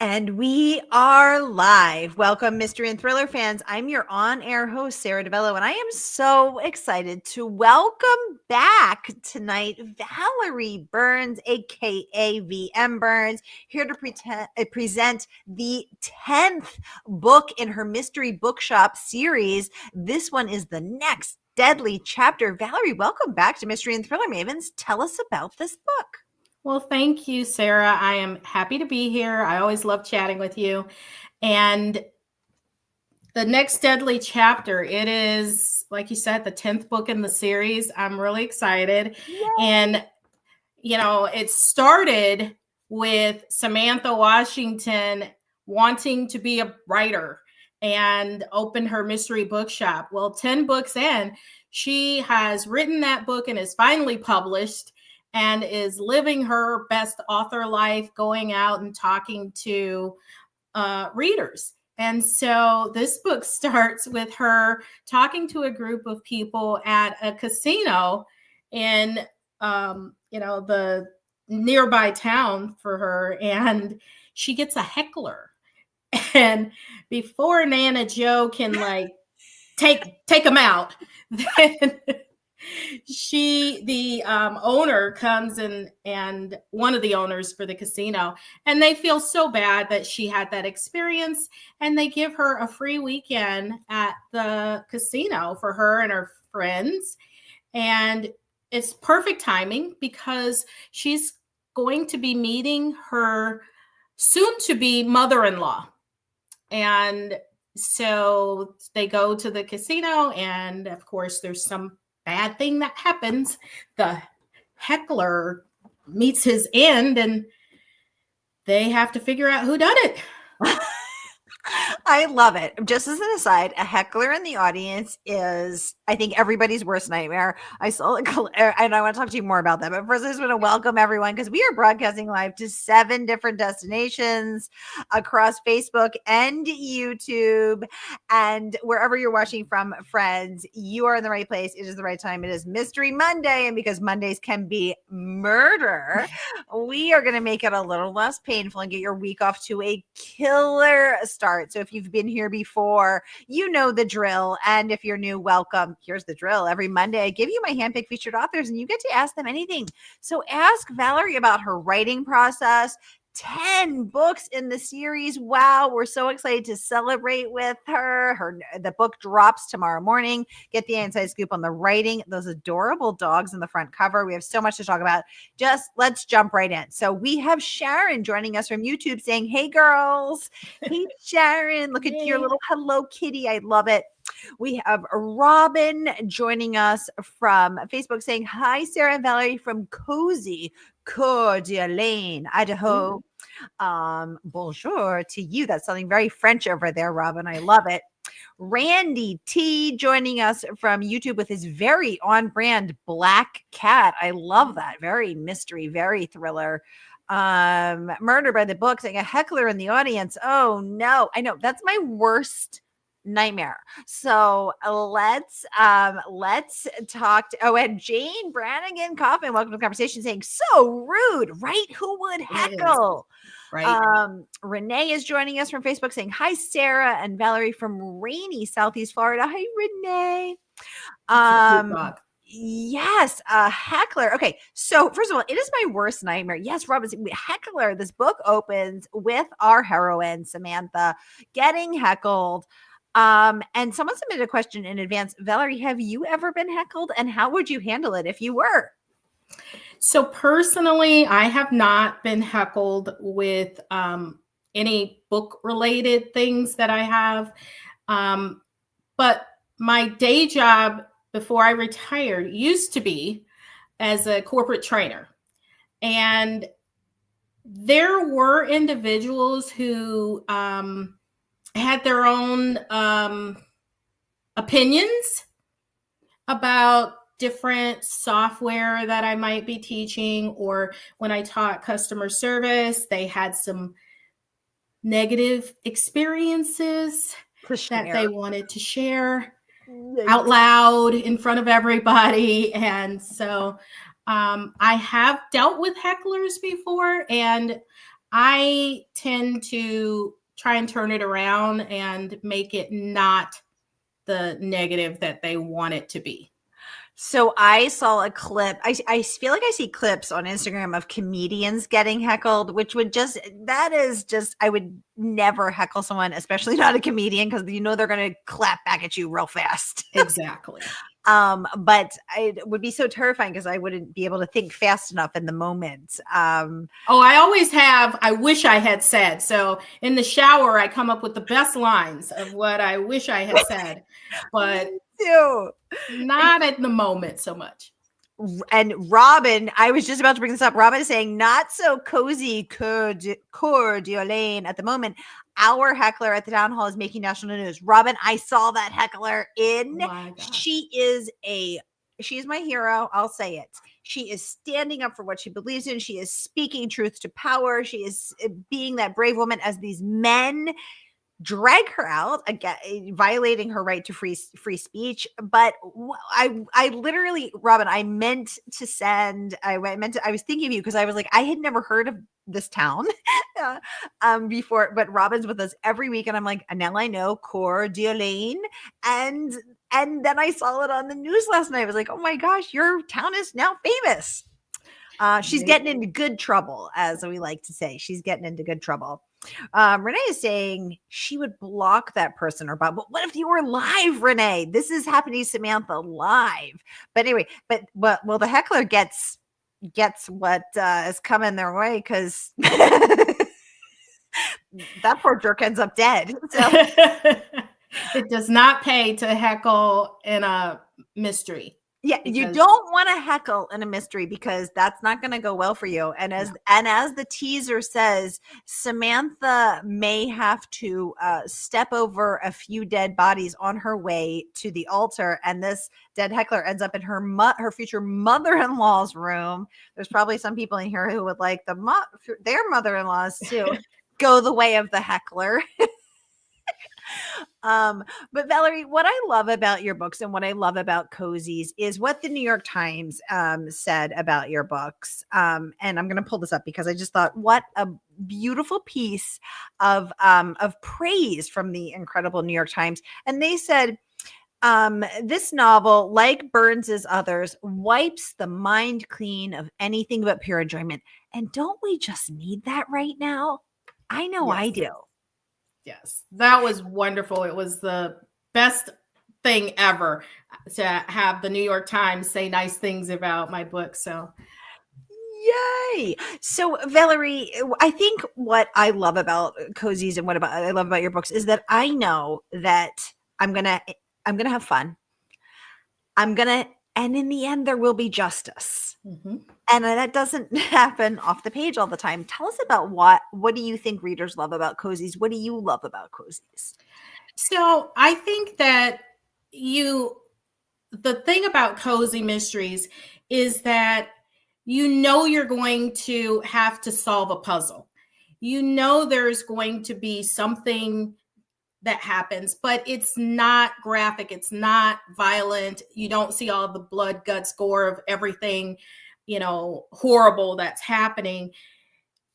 And we are live. Welcome, mystery and thriller fans. I'm your on-air host, Sara DiVello, and I am so excited to welcome back tonight Valerie Burns, aka VM Burns, here to present the 10th book in her Mystery Bookshop series. This one is the next deadly chapter. Valerie, welcome back to Mystery and Thriller Mavens. Tell us about this book. Well, thank you, Sara. I am happy to be here. I always love chatting with you. And the next deadly chapter, it is, like you said, the 10th book in the series. I'm really excited. Yay. And, it started with Samantha Washington wanting to be a writer and open her mystery bookshop. Well, 10 books in, she has written that book and is finally published and is living her best author life, going out and talking to readers. And so this book starts with her talking to a group of people at a casino in, the nearby town for her. And she gets a heckler. And before Nana Joe can take him out, then the owner comes and one of the owners for the casino, and they feel so bad that she had that experience, and they give her a free weekend at the casino for her and her friends. And it's perfect timing because she's going to be meeting her soon-to-be mother-in-law. And so they go to the casino, and of course there's some bad thing that happens. The heckler meets his end, and they have to figure out who done it. I love it. Just as an aside, a heckler in the audience is, I think, everybody's worst nightmare. I saw it, and I want to talk to you more about that. But first, I just want to welcome everyone because we are broadcasting live to 7 different destinations across Facebook and YouTube. And wherever you're watching from, friends, you are in the right place. It is the right time. It is Mystery Monday. And because Mondays can be murder, we are going to make it a little less painful and get your week off to a killer start. So if you've been here before, you know the drill. And if you're new, welcome. Here's the drill. Every Monday, I give you my handpicked featured authors and you get to ask them anything. So ask Valerie about her writing process. 10 books in the series. Wow, we're so excited to celebrate with her. The book drops tomorrow morning. Get the inside scoop on the writing, those adorable dogs in the front cover. We have so much to talk about. Just let's jump right in. So we have Sharon joining us from YouTube saying, "Hey girls." Hey Sharon, look at your little Hello Kitty. I love it. We have Robin joining us from Facebook saying, "Hi, Sara and Valerie from Cozy Coeur d'Alene, Idaho." Bonjour to you. That's something very French over there, Robin. I love it. Randy T joining us from YouTube with his very on-brand black cat. I love that. Very mystery, very thriller. Murder by the Book saying a heckler in the audience. Oh no, I know that's my worst nightmare. So let's talk and Jane Brannigan Coffin, welcome to the conversation, saying so rude, right? Who would heckle? Right. Renee is joining us from Facebook saying hi, Sara and Valerie from rainy Southeast Florida. Hi, Renee. Yes, a heckler. Okay, so first of all, it is my worst nightmare. Yes, Robin, heckler. This book opens with our heroine Samantha getting heckled. And someone submitted a question in advance. Valerie, have you ever been heckled, and how would you handle it if you were? So personally, I have not been heckled with any book-related things that I have. But my day job before I retired used to be as a corporate trainer. And there were individuals who had their own opinions about different software that I might be teaching, or when I taught customer service, they had some negative experiences that they wanted to share out loud in front of everybody. And so I have dealt with hecklers before, and I tend to try and turn it around and make it not the negative that they want it to be. So I saw a clip. I feel like I see clips on Instagram of comedians getting heckled, which that is just, I would never heckle someone, especially not a comedian, because they're going to clap back at you real fast. Exactly. But it would be so terrifying because I wouldn't be able to think fast enough in the moment. I always have, I wish I had said. So in the shower, I come up with the best lines of what I wish I had said, but not at the moment so much. And Robin, I was just about to bring this up. Robin is saying, not so cozy Coeur d'Alene at the moment. Our heckler at the town hall is making national news. Robin, I saw that heckler in. Oh, she is my hero. I'll say it. She is standing up for what she believes in. She is speaking truth to power. She is being that brave woman as these men drag her out again, violating her right to free speech. But I literally, Robin, I was thinking of you because I was like, I had never heard of this town before, but Robin's with us every week, and I'm like, now I know Coeur d'Alene, and then I saw it on the news last night. I was like, oh my gosh, your town is now famous. She's getting into good trouble, as we like to say. She's getting into good trouble. Renee is saying she would block that person or bot. But what if you were live, Renee? This is happening to Samantha live. But anyway, well, the heckler gets what is coming their way, because that poor jerk ends up dead. So it does not pay to heckle in a mystery. Yeah, you don't want to heckle in a mystery, because that's not going to go well for you. And as the teaser says, Samantha may have to step over a few dead bodies on her way to the altar, and this dead heckler ends up in her future mother-in-law's room. There's probably some people in here who would like their mother-in-laws to go the way of the heckler. But Valerie, what I love about your books and what I love about Cozies is what the New York Times said about your books. And I'm going to pull this up because I just thought, what a beautiful piece of praise from the incredible New York Times. And they said, this novel, like Burns's others, wipes the mind clean of anything but pure enjoyment. And don't we just need that right now? I know I do. Yes, that was wonderful. It was the best thing ever to have the New York Times say nice things about my book. So, yay! So, Valerie, I think what I love about Cozies and I love about your books is that I know that I'm gonna have fun. And in the end, there will be justice. Mm-hmm. And that doesn't happen off the page all the time. Tell us about what do you think readers love about Cozies? What do you love about Cozies? So I think that the thing about cozy mysteries is that you're going to have to solve a puzzle. There's going to be something that happens, but it's not graphic. It's not violent. You don't see all the blood, guts, gore of everything, horrible that's happening.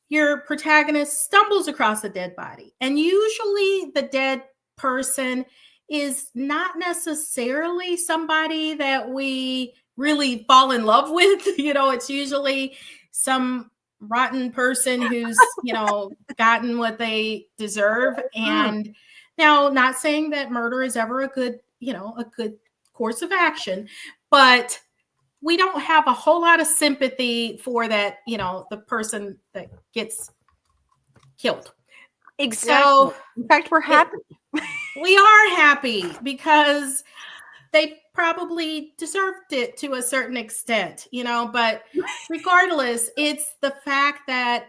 Your protagonist stumbles across a dead body, and usually the dead person is not necessarily somebody that we really fall in love with. It's usually some rotten person who's, gotten what they deserve. And now, not saying that murder is ever a good course of action, but we don't have a whole lot of sympathy for that, the person that gets killed. Exactly. So, in fact, we're happy. We are happy because they probably deserved it to a certain extent, but regardless, it's the fact that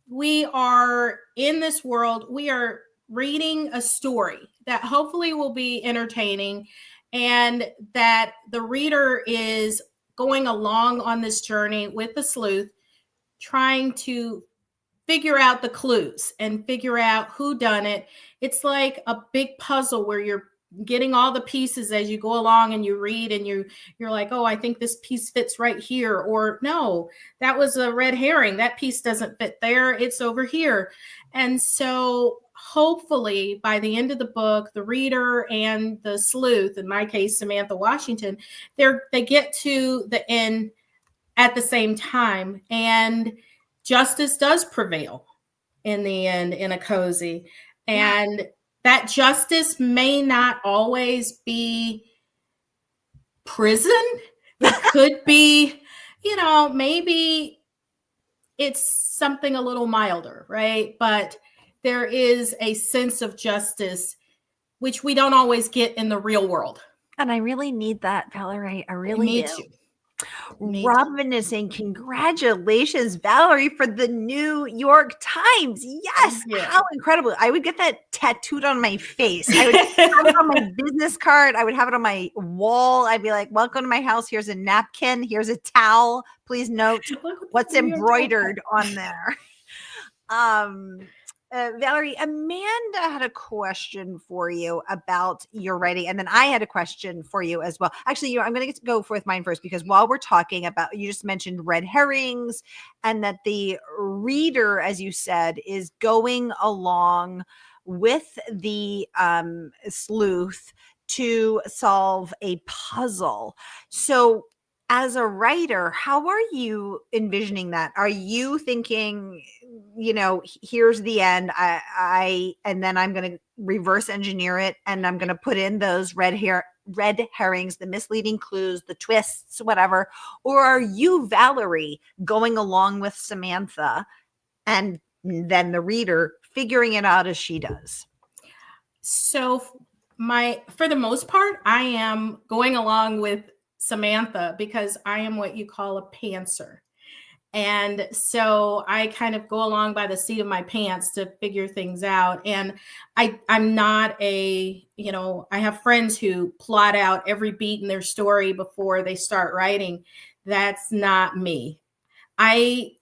we are in this world, we are reading a story that hopefully will be entertaining, and that the reader is going along on this journey with the sleuth, trying to figure out the clues and figure out who done it. It's like a big puzzle where you're getting all the pieces as you go along and you read and you're like, oh, I think this piece fits right here, or no, that was a red herring, that piece doesn't fit there, it's over here. And so hopefully by the end of the book, the reader and the sleuth, in my case Samantha Washington, they get to the end at the same time, and justice does prevail in the end in a cozy. And that justice may not always be prison. It could be, maybe it's something a little milder, right? But there is a sense of justice, which we don't always get in the real world. And I really need that, Valerie. I really Me do. too. Robin is saying, congratulations, Valerie, for the New York Times. Yes. Yeah. How incredible. I would get that tattooed on my face. I would have it on my business card. I would have it on my wall. I'd be like, welcome to my house. Here's a napkin. Here's a towel. Please note what's embroidered on there. Valerie, Amanda had a question for you about your writing, and then I had a question for you as well. Actually, I'm going to go with mine first, because while we're talking about, you just mentioned red herrings, and that the reader, as you said, is going along with the sleuth to solve a puzzle. So as a writer, how are you envisioning that? Are you thinking, here's the end, and then I'm going to reverse engineer it, and I'm going to put in those red herrings, the misleading clues, the twists, whatever? Or are you, Valerie, going along with Samantha and then the reader figuring it out as she does? So for the most part, I am going along with Samantha, because I am what you call a pantser. And so I kind of go along by the seat of my pants to figure things out. And I'm not I have friends who plot out every beat in their story before they start writing. That's not me. I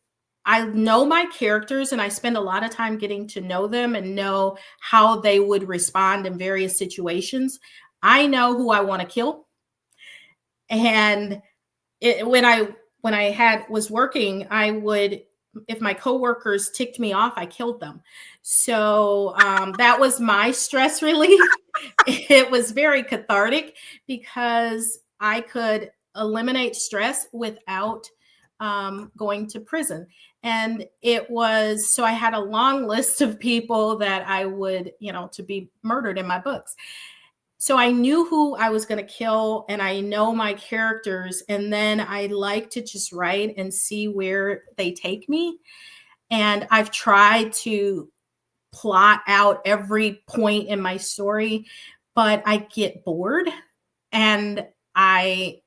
know my characters, and I spend a lot of time getting to know them and know how they would respond in various situations. I know who I want to kill. And when I was working, I would, if my coworkers ticked me off, I killed them. So that was my stress relief. It was very cathartic, because I could eliminate stress without going to prison. And so I had a long list of people that I would, to be murdered in my books. So I knew who I was going to kill, and I know my characters. And then I like to just write and see where they take me. And I've tried to plot out every point in my story, but I get bored, and I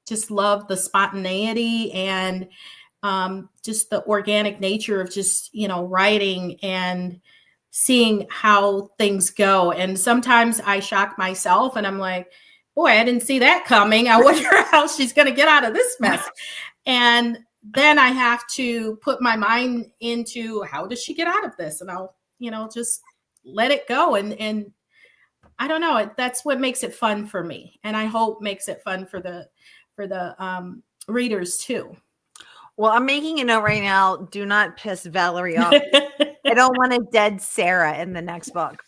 just love the spontaneity and just the organic nature of just, writing and seeing how things go. And sometimes I shock myself, and I'm like, boy, I didn't see that coming. I wonder how she's going to get out of this mess. And then I have to put my mind into, how does she get out of this? And I'll, just let it go. And I don't know, that's what makes it fun for me. And I hope makes it fun for the readers too. Well, I'm making a note right now. Do not piss Valerie off. I don't want a dead Sara in the next book.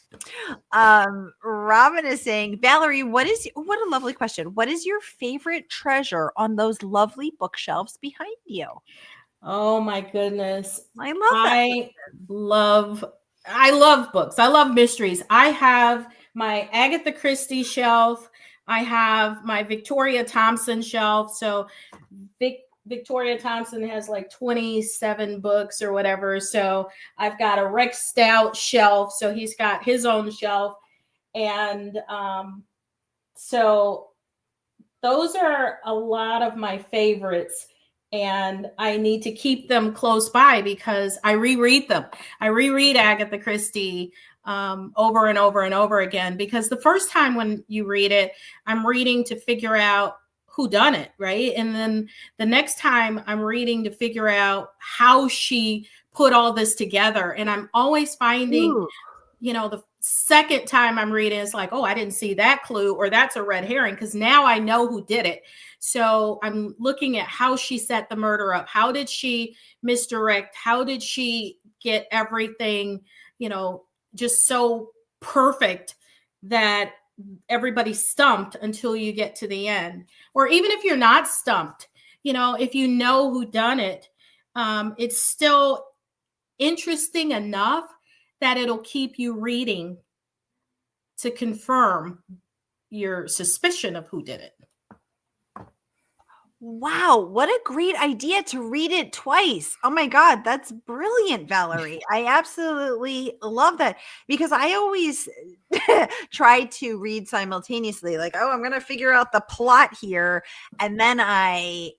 Robin is saying, Valerie, what a lovely question. What is your favorite treasure on those lovely bookshelves behind you? Oh my goodness. I love that. I love books. I love mysteries. I have my Agatha Christie shelf. I have my Victoria Thompson shelf. So Victoria Thompson has like 27 books or whatever. So I've got a Rex Stout shelf. So he's got his own shelf. And so those are a lot of my favorites. And I need to keep them close by, because I reread them. I reread Agatha Christie over and over and over again, because the first time when you read it, I'm reading to figure out who done it, right? And then the next time I'm reading to figure out how she put all this together. And I'm always finding the second time I'm reading, it's like, oh, I didn't see that clue, or that's a red herring, because now I know who did it. So I'm looking at how she set the murder up. How did she misdirect? How did she get everything, just so perfect that everybody's stumped until you get to the end? Or even if you're not stumped, if you know who done it, it's still interesting enough that it'll keep you reading to confirm your suspicion of who did it. Wow, what a great idea to read it twice. Oh my God, that's brilliant, Valerie. I absolutely love that, because I always try to read simultaneously, like, oh, I'm going to figure out the plot here. And then I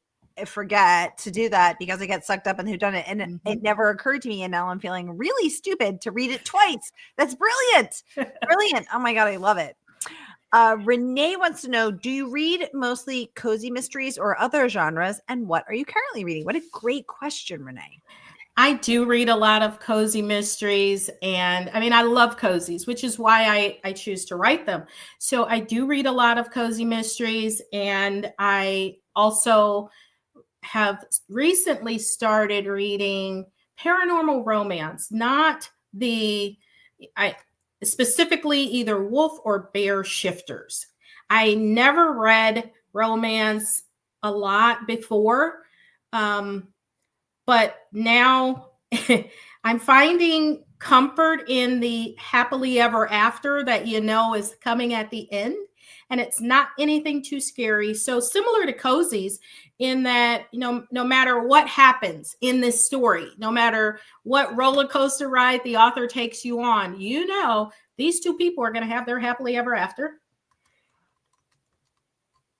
forget to do that because I get sucked up in whodunit, and it never occurred to me. And now I'm feeling really stupid to read it twice. That's brilliant. Brilliant. Oh my God, I love it. Renee wants to know, do you read mostly cozy mysteries or other genres? And what are you currently reading? What a great question, Renee. I do read a lot of cozy mysteries, and I love cozies, which is why I choose to write them. So I do read a lot of cozy mysteries, and I also have recently started reading paranormal romance, not specifically either wolf or bear shifters. I never read romance a lot before, but now I'm finding comfort in the happily ever after that is coming at the end, and it's not anything too scary. So similar to cozies, in that no matter what happens in this story, no matter what roller coaster ride the author takes you on, these two people are going to have their happily ever after.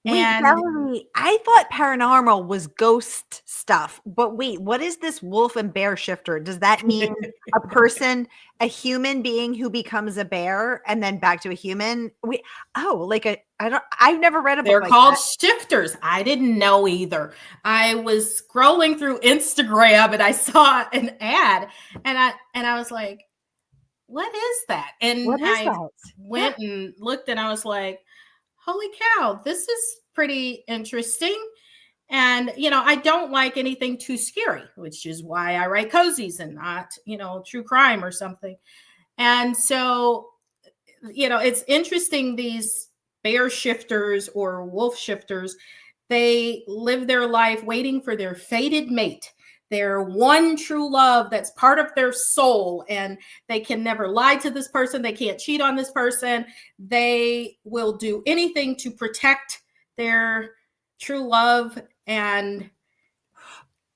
Wait, Valerie, I thought paranormal was ghost stuff, but wait, what is this wolf and bear shifter? Does that mean a person, a human being who becomes a bear and then back to a human? I've never read a book They're like called that. shifters. I didn't know either. I was scrolling through Instagram and I saw an ad, and I was like, what is that? And What is that? went and looked, and I was like, holy cow, this is pretty interesting. And, I don't like anything too scary, which is why I write cozies and not, true crime or something. And so, it's interesting, these bear shifters or wolf shifters, they live their life waiting for their fated mate, their one true love that's part of their soul, and they can never lie to this person. They can't cheat on this person. They will do anything to protect their true love.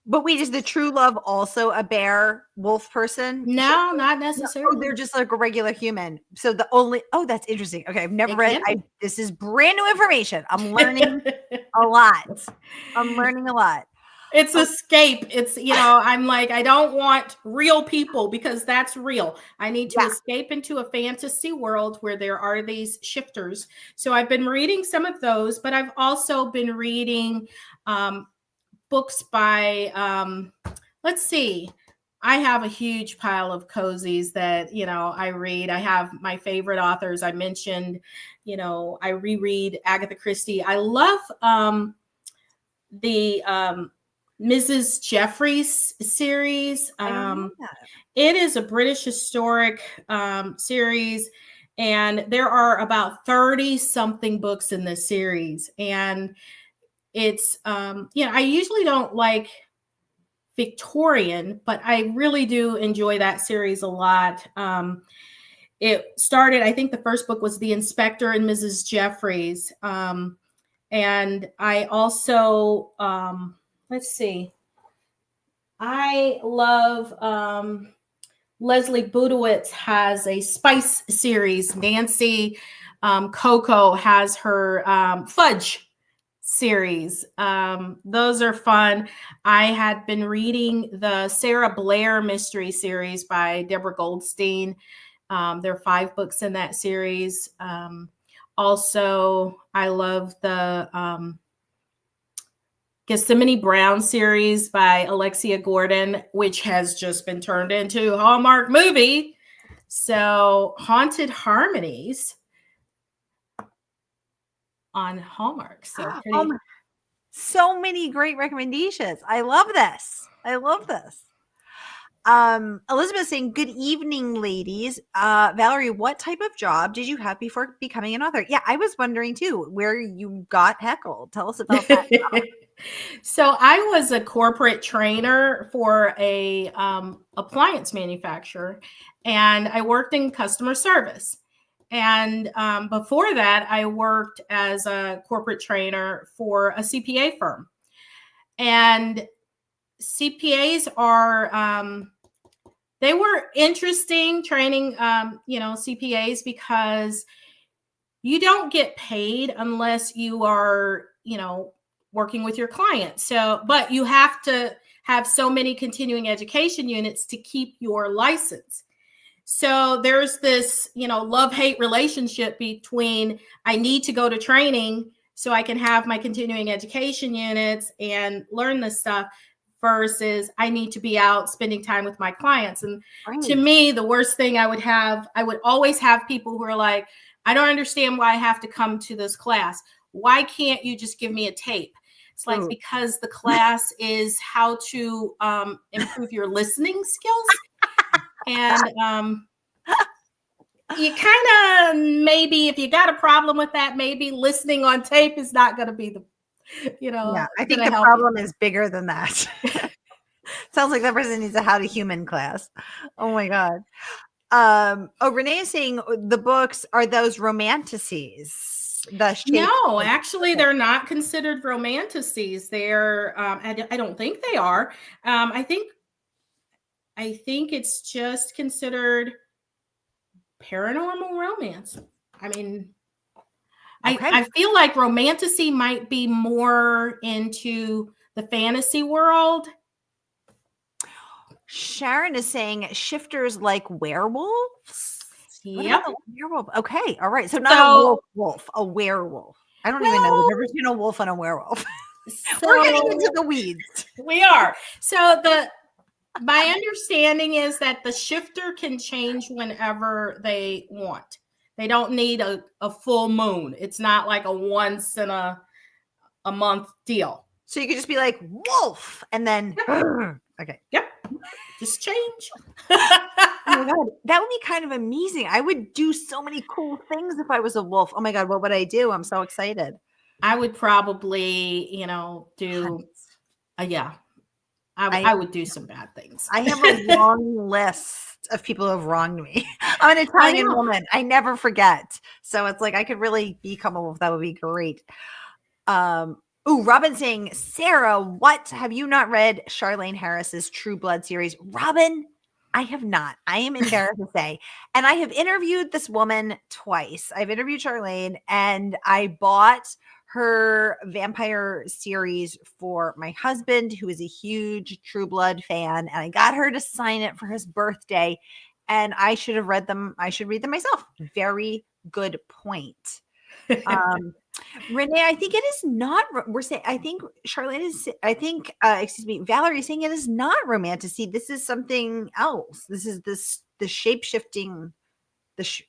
But wait, is the true love also a bear wolf person? No, not necessarily. No, they're just like a regular human. So that's interesting. Okay, I've never read. This is brand new information. I'm learning a lot. It's escape. It's, I'm like, I don't want real people, because that's real. I need to escape into a fantasy world where there are these shifters. So I've been reading some of those, but I've also been reading books by, let's see. I have a huge pile of cozies that, I read. I have my favorite authors. I mentioned, I reread Agatha Christie. I love the Mrs. Jeffries series. It is a British historic series, and there are about 30 something books in this series. And it's, I usually don't like Victorian, but I really do enjoy that series a lot. It started, I think the first book was The Inspector and Mrs. Jeffries. And I also, let's see, I love Leslie Budowitz has a spice series. Nancy Coco has her fudge series. Those are fun. I had been reading the Sarah Blair mystery series by Deborah Goldstein. There are 5 books in that series. Also, I love the Gethsemane Brown series by Alexia Gordon, which has just been turned into a Hallmark movie. So Haunted Harmonies on Hallmark. So Oh pretty. so many great recommendations. I love this. I love this. Elizabeth saying, good evening, ladies. Valerie, what type of job did you have before becoming an author? Yeah, I was wondering too, where you got heckled. Tell us about that. So I was a corporate trainer for a appliance manufacturer, and I worked in customer service. And before that, I worked as a corporate trainer for a CPA firm. And CPAs are they were interesting training, CPAs, because you don't get paid unless you are, working with your client. So, but you have to have so many continuing education units to keep your license. So there's this, love-hate relationship between I need to go to training so I can have my continuing education units and learn this stuff versus I need to be out spending time with my clients. And to me, the worst thing I would always have people who are like, I don't understand why I have to come to this class. Why can't you just give me a tape? It's like, because the class is how to improve your listening skills. And you kind of, maybe if you got a problem with that, maybe listening on tape is not going to be the, yeah, I think the problem is bigger than that. Sounds like that person needs a how to human class. Oh my God. Renee is saying the books, are those romanticises? No, actually, they're not considered romanticises. They're, I don't think they are. I think it's just considered paranormal romance. I mean, I feel like romantasy might be more into the fantasy world. Sharon is saying shifters like werewolves. Yep. Werewolf. Okay. All right. So not a wolf, a werewolf. I don't even know if I've ever seen a wolf and a werewolf. So we're getting into the weeds. We are. So my understanding is that the shifter can change whenever they want. They don't need a full moon. It's not like a once in a month deal. So you could just be like wolf and then okay. Yep. Just change. Oh my God, that would be kind of amazing. I would do so many cool things if I was a wolf. Oh my God, what would I do? I'm so excited. I would probably, do I would do some bad things. I have a long list of people who have wronged me. I'm an Italian woman. I never forget. So it's like I could really become a wolf. That would be great. Robin saying, Sarah, what have you not read Charlaine Harris's True Blood series? Robin, I have not. I am embarrassed to say. And I have interviewed this woman twice. I've interviewed Charlaine, and I bought her vampire series for my husband, who is a huge True Blood fan, and I got her to sign it for his birthday, and I should have read them. I should read them myself. Very good point. Renee, I think it is not. We're saying, I think Charlotte is. I think, Valerie is saying it is not romantasy. This is something else. This is the shape shifting, this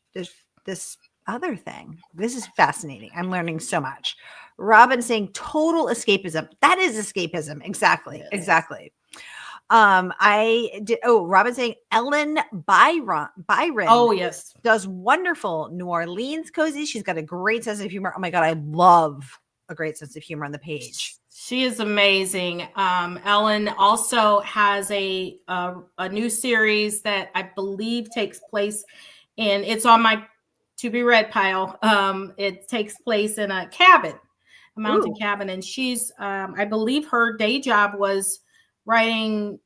other thing. This is fascinating. I'm learning so much. Robin saying total escapism. That is escapism. Exactly. Yes. Exactly. Robin saying Ellen Byron. Oh, yes. Does wonderful New Orleans cozy. She's got a great sense of humor. Oh my God. I love a great sense of humor on the page. She is amazing. Ellen also has a new series that I believe takes place it's on my to be read pile. It takes place in a cabin, a mountain cabin. And she's, I believe her day job was writing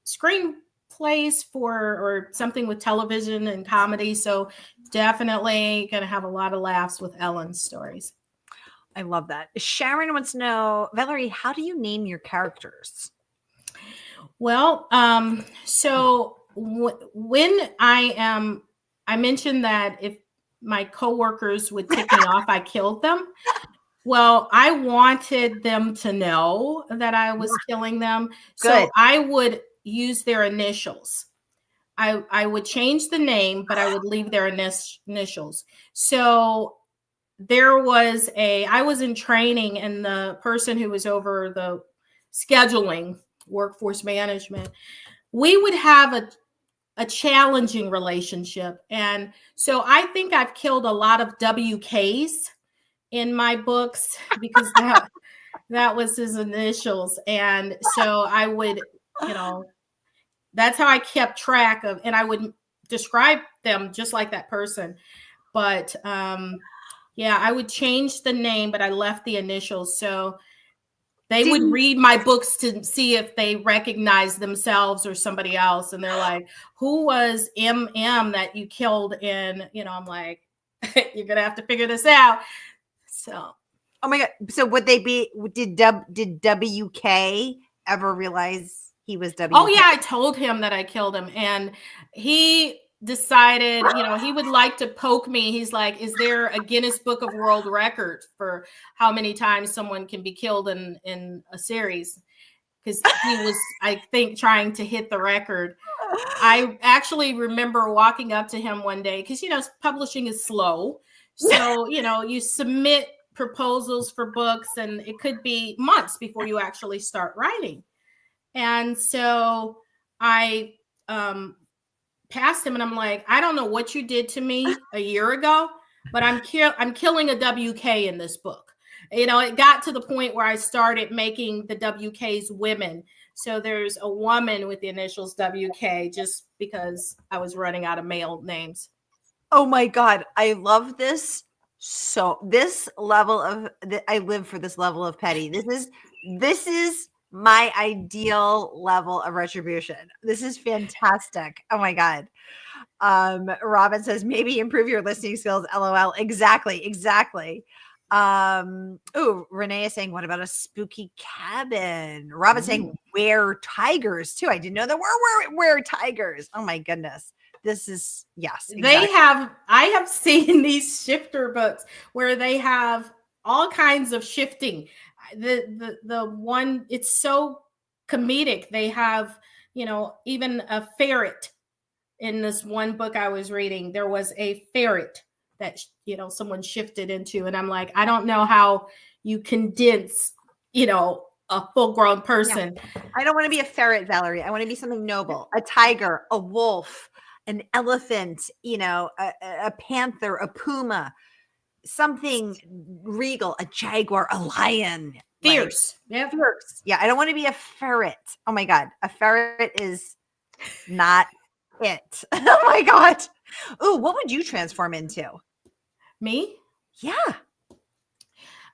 screenplays or something with television and comedy. So definitely going to have a lot of laughs with Ellen's stories. I love that. Sharon wants to know, Valerie, how do you name your characters? Well, so when I mentioned that if my coworkers would tick me off, I killed them. Well, I wanted them to know that I was killing them. So I would use their initials. I would change the name, but I would leave their initials. So I was in training, and the person who was over the scheduling, workforce management, we would have a challenging relationship. And so I think I've killed a lot of WKs in my books because that was his initials. And so I would, that's how I kept track of, and I would describe them just like that person. But yeah, I would change the name, but I left the initials. So they would read my books to see if they recognize themselves or somebody else. And they're like, who was MM that you killed in, I'm like, you're going to have to figure this out. So. Oh my God. So did WK ever realize he was WK? Oh yeah. I told him that I killed him, and he decided, he would like to poke me. He's like, is there a Guinness Book of World Records for how many times someone can be killed in a series? Because he was, I think, trying to hit the record. I actually remember walking up to him one day because, publishing is slow. So, you submit proposals for books and it could be months before you actually start writing. And so I passed him and I'm like, I don't know what you did to me a year ago, but I'm killing a WK in this book. It got to the point where I started making the WKs women. So there's a woman with the initials WK just because I was running out of male names. Oh my God. I love this. So this level of, I live for this level of petty. This is my ideal level of retribution. This is fantastic. Oh my God. Robin says, maybe improve your listening skills. LOL. Exactly. Oh, Renee is saying, what about a spooky cabin? Robin saying, were tigers too. I didn't know there were tigers. Oh my goodness. This is, yes. Exactly. I have seen these shifter books where they have all kinds of shifting. The one, it's so comedic. They have, even a ferret. In this one book I was reading, there was a ferret that, someone shifted into. And I'm like, I don't know how you condense, a full-grown person. Yeah. I don't want to be a ferret, Valerie. I want to be something noble. A tiger, a wolf, an elephant, a panther, a puma, something regal, a jaguar, a lion. Fierce. Yeah, fierce. Yeah, I don't want to be a ferret. Oh my God. A ferret is not it. Oh my God. Ooh, what would you transform into? Me? Yeah.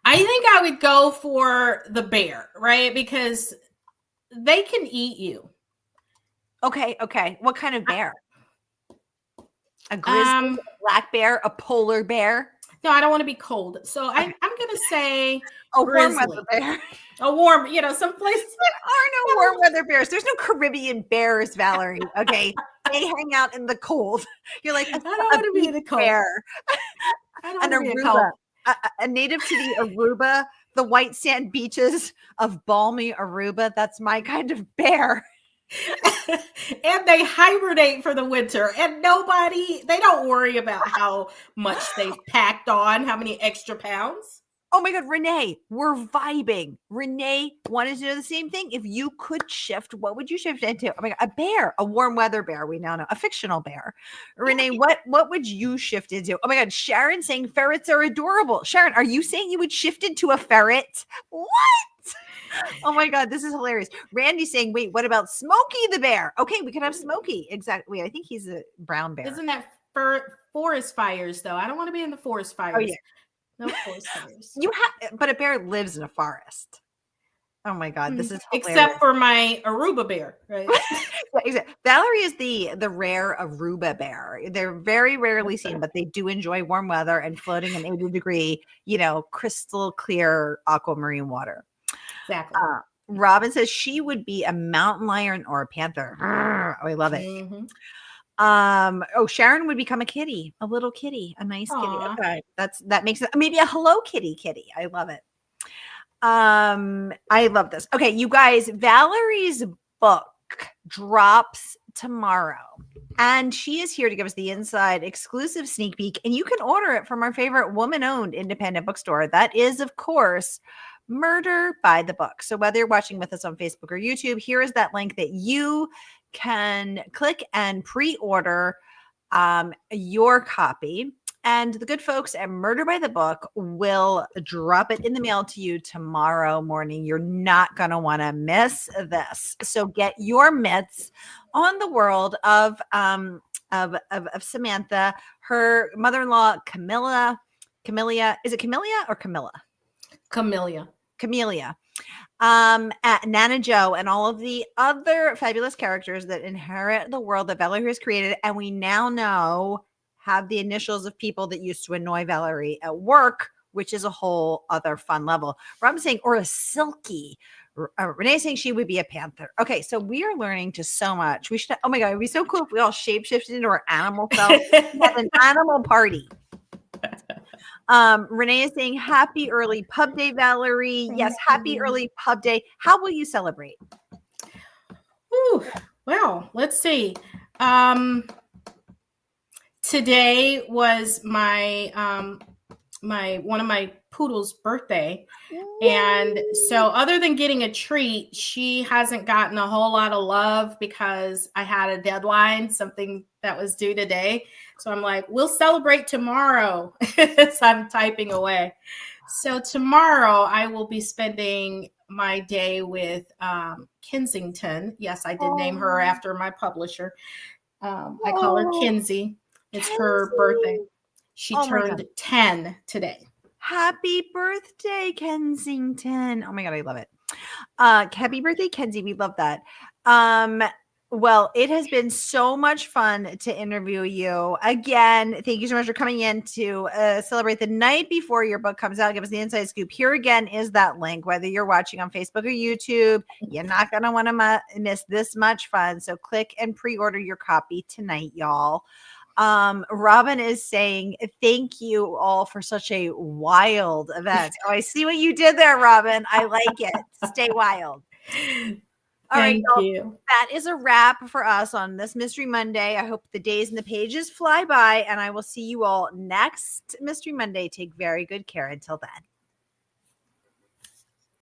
I think I would go for the bear, right? Because they can eat you. Okay. What kind of bear? A grizzly, a black bear, a polar bear? No, I don't want to be cold. So I'm going to say a grizzly. Warm weather bear. A warm, someplace. There are no warm weather bears. There's no Caribbean bears, Valerie. Okay. They hang out in the cold. You're like, I don't want to be in the cold. Bear. I don't want to be in the cold. A native to the Aruba, the white sand beaches of balmy Aruba. That's my kind of bear. And they hibernate for the winter, and they don't worry about how much they've packed on, how many extra pounds. Oh my God, Renee, we're vibing. Renee wanted to know the same thing. If you could shift, what would you shift into? Oh my God, a bear, a warm weather bear. We now know a fictional bear. Renee, what would you shift into? Oh my God, Sharon saying ferrets are adorable. Sharon, are you saying you would shift into a ferret? What? Oh my God, this is hilarious. Randy saying, wait, what about Smokey the bear? Okay, we could have Smokey. Exactly. I think he's a brown bear. Isn't that forest fires though? I don't want to be in the forest fires. Oh yeah. No forest fires. But a bear lives in a forest. Oh my God, this is hilarious. Except for my Aruba bear, right? Yeah, exactly. Valerie is the rare Aruba bear. They're very rarely seen, but they do enjoy warm weather and floating in 80-degree, crystal clear aquamarine water. Exactly. Robin says she would be a mountain lion or a panther. Oh, I love it. Mm-hmm. Sharon would become a kitty, a little kitty, a nice Aww. kitty. Okay, that makes it maybe a Hello Kitty kitty. I love it. I love this. Okay, you guys, Valerie's book drops tomorrow. And she is here to give us the inside exclusive sneak peek. And you can order it from our favorite woman-owned independent bookstore. That is, of course, Murder by the Book. So whether you're watching with us on Facebook or YouTube, here is that link that you can click and pre-order your copy. And the good folks at Murder by the Book will drop it in the mail to you tomorrow morning. You're not going to want to miss this. So get your mitts on the world of Samantha, her mother-in-law, Camelia. Is it Camelia or Camilla? Camelia. At Nana Joe and all of the other fabulous characters that inherit the world that Valerie has created. And we now know have the initials of people that used to annoy Valerie at work, which is a whole other fun level. Robin's saying, or a Silky. Renee's saying she would be a panther. Okay, so we are learning just so much. We should, oh my God, it'd be so cool if we all shapeshifted into our animal self. Have an animal party. Renee is saying happy early pub day, Valerie. Yes, happy early pub day. How will you celebrate? Ooh, well, let's see. Today was my one of my poodle's birthday. And so other than getting a treat, she hasn't gotten a whole lot of love because I had a deadline, something that was due today. So I'm like, we'll celebrate tomorrow as I'm typing away. So tomorrow I will be spending my day with Kensington. Yes, I did name her after my publisher. I call her Kinsey. It's her birthday. She turned 10 today. Happy birthday, Kensington. Oh my God, I love it. Happy birthday, Kenzie. We love that. Well, it has been so much fun to interview you. Again, thank you so much for coming in to celebrate the night before your book comes out. Give us the inside scoop. Here again is that link, whether you're watching on Facebook or YouTube. You're not going to want to miss this much fun. So click and pre-order your copy tonight, y'all. Robin is saying, thank you all for such a wild event. Oh, I see what you did there, Robin. I like it. Stay wild. All right, you. That is a wrap for us on this Mystery Monday. I hope the days and the pages fly by, and I will see you all next Mystery Monday. Take very good care until then.